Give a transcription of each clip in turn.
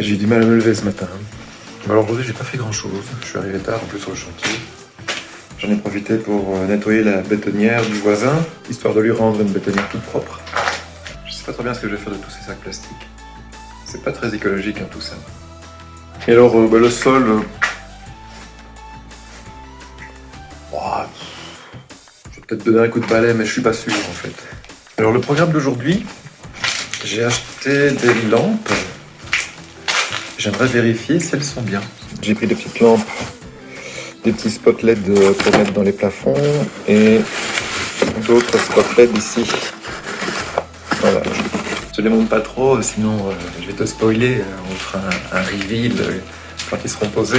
J'ai eu du mal à me lever ce matin. Alors aujourd'hui, j'ai pas fait grand chose. Je suis arrivé tard en plus sur le chantier. J'en ai profité pour nettoyer la bétonnière du voisin, histoire de lui rendre une bétonnière toute propre. Je sais pas trop bien ce que je vais faire de tous ces sacs plastiques. C'est pas très écologique tout ça. Et alors le sol... je vais peut-être donner un coup de balai, mais je suis pas sûr en fait. Alors le programme d'aujourd'hui, j'ai acheté des lampes. J'aimerais vérifier si elles sont bien. J'ai pris des petites lampes, des petits spots LED pour mettre dans les plafonds et d'autres spots LED ici. Voilà. Je ne les montre pas trop, sinon je vais te spoiler. On fera un reveal quand ils seront posés.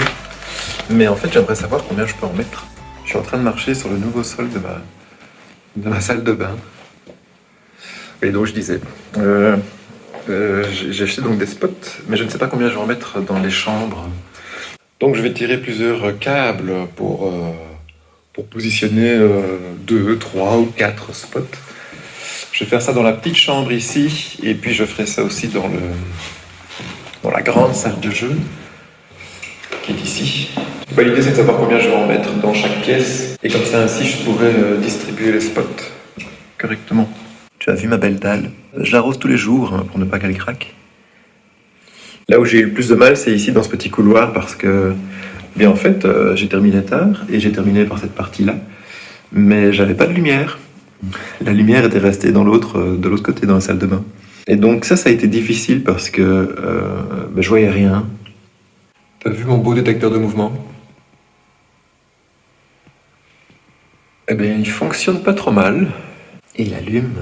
Mais en fait, j'aimerais savoir combien je peux en mettre. Je suis en train de marcher sur le nouveau sol de ma salle de bain. Et donc je disais... j'ai acheté donc des spots, mais je ne sais pas combien je vais en mettre dans les chambres. Donc je vais tirer plusieurs câbles pour positionner 2, 3 ou 4 spots. Je vais faire ça dans la petite chambre ici, et puis je ferai ça aussi dans la grande salle de jeu, qui est ici. L'idée c'est de savoir combien je vais en mettre dans chaque pièce, et comme ça ainsi je pourrai distribuer les spots correctement. Tu as vu ma belle dalle? J'arrose tous les jours pour ne pas qu'elle craque. Là où j'ai eu le plus de mal, c'est ici dans ce petit couloir parce que, bien en fait, j'ai terminé tard et j'ai terminé par cette partie-là, mais j'avais pas de lumière. La lumière était restée de l'autre côté, dans la salle de bain. Et donc ça a été difficile parce que je voyais rien. T'as vu mon beau détecteur de mouvement? Eh bien, il fonctionne pas trop mal. Et il allume...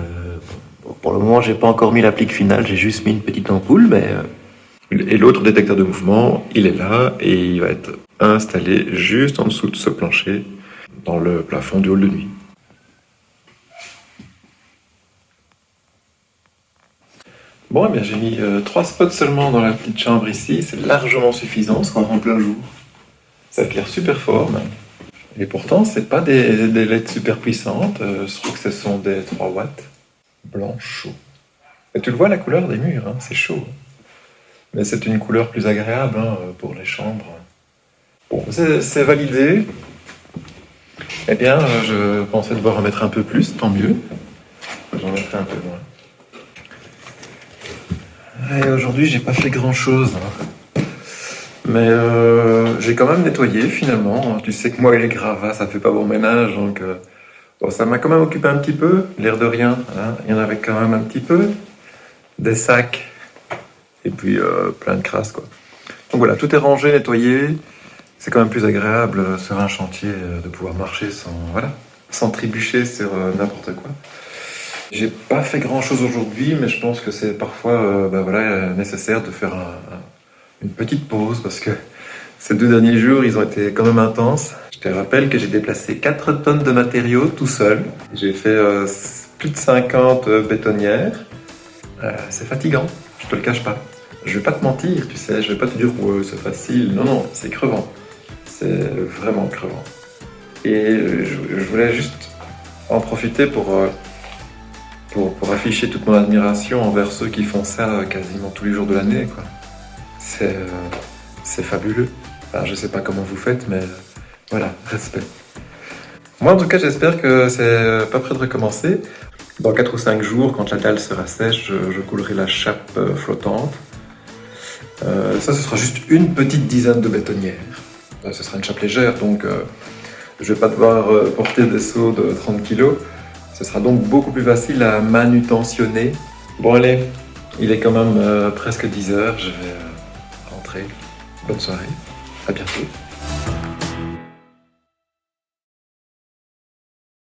Pour le moment, j'ai pas encore mis l'applique finale, j'ai juste mis une petite ampoule, mais... Et l'autre détecteur de mouvement, il est là, et il va être installé juste en dessous de ce plancher, dans le plafond du hall de nuit. Bon, eh bien, j'ai mis 3 spots seulement dans la petite chambre ici, c'est largement suffisant, on sera en plein jour. Ça éclaire super fort, même. Et pourtant, c'est pas des LED super puissantes, je trouve que ce sont des 3 watts. Blanc chaud. Et tu le vois la couleur des murs, hein, c'est chaud. Mais c'est une couleur plus agréable pour les chambres. Bon, c'est validé. Eh bien, je pensais devoir en mettre un peu plus, tant mieux. J'en mettrai un peu moins. Et aujourd'hui, j'ai pas fait grand chose. Mais j'ai quand même nettoyé finalement. Tu sais que moi et les gravats, ça fait pas bon ménage, donc... Bon, ça m'a quand même occupé un petit peu, l'air de rien, hein. Il y en avait quand même un petit peu, des sacs, et puis plein de crasse, quoi. Donc voilà, tout est rangé, nettoyé, c'est quand même plus agréable sur un chantier de pouvoir marcher sans trébucher sur n'importe quoi. J'ai pas fait grand chose aujourd'hui, mais je pense que c'est parfois nécessaire de faire une petite pause, parce que ces 2 derniers jours, ils ont été quand même intenses. Je te rappelle que j'ai déplacé 4 tonnes de matériaux tout seul. J'ai fait plus de 50 bétonnières. C'est fatigant, je te le cache pas. Je vais pas te mentir, tu sais, je vais pas te dire ouais, c'est facile. Non, non, c'est crevant. C'est vraiment crevant. Et je voulais juste en profiter pour afficher toute mon admiration envers ceux qui font ça quasiment tous les jours de l'année, quoi. C'est fabuleux. Enfin, je sais pas comment vous faites, mais voilà, respect. Moi, en tout cas, j'espère que c'est pas prêt de recommencer. Dans 4 ou 5 jours, quand la dalle sera sèche, je coulerai la chape flottante. Ça, ce sera juste une petite dizaine de bétonnières. Ce sera une chape légère, donc je vais pas devoir porter des seaux de 30 kg. Ce sera donc beaucoup plus facile à manutentionner. Bon, allez, il est quand même presque 10 h, je vais rentrer. Bonne soirée, à bientôt.